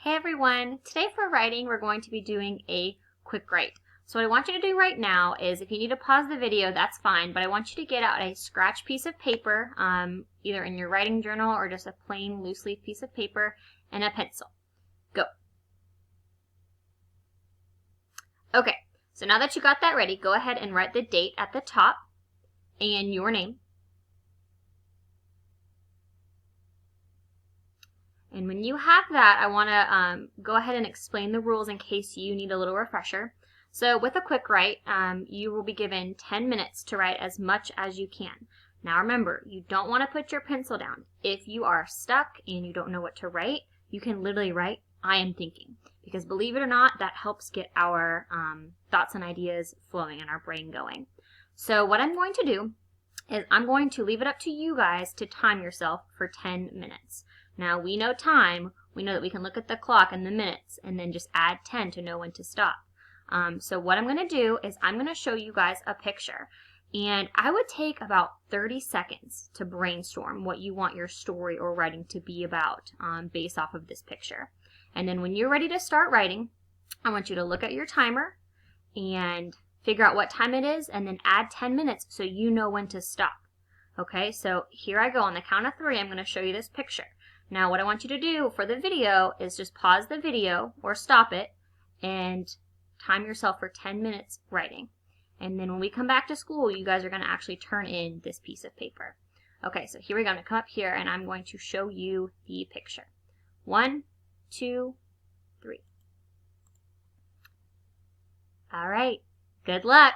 Hey everyone, today for writing we're going to be doing a quick write. So what I want you to do right now is, if you need to pause the video, that's fine, but I want you to get out a scratch piece of paper, either in your writing journal or just a plain loose leaf piece of paper, and a pencil. Go. Okay, so now that you got that ready, go ahead and write the date at the top and your name. And when you have that, I want to go ahead and explain the rules in case you need a little refresher. So with a quick write, you will be given 10 minutes to write as much as you can. Now remember, you don't want to put your pencil down. If you are stuck and you don't know what to write, you can literally write, "I am thinking." Because believe it or not, that helps get our thoughts and ideas flowing and our brain going. So what I'm going to do is I'm going to leave it up to you guys to time yourself for 10 minutes. Now we know time, we know that we can look at the clock and the minutes and then just add 10 to know when to stop. So what I'm going to do is I'm going to show you guys a picture, and I would take about 30 seconds to brainstorm what you want your story or writing to be about based off of this picture. And then when you're ready to start writing, I want you to look at your timer and figure out what time it is and then add 10 minutes so you know when to stop. Okay, so here I go. On the count of 3, I'm going to show you this picture. Now what I want you to do for the video is just pause the video or stop it and time yourself for 10 minutes writing. And then when we come back to school, you guys are going to actually turn in this piece of paper. Okay, so here we go. I'm going to come up here and I'm going to show you the picture. 1, 2, 3. All right, good luck.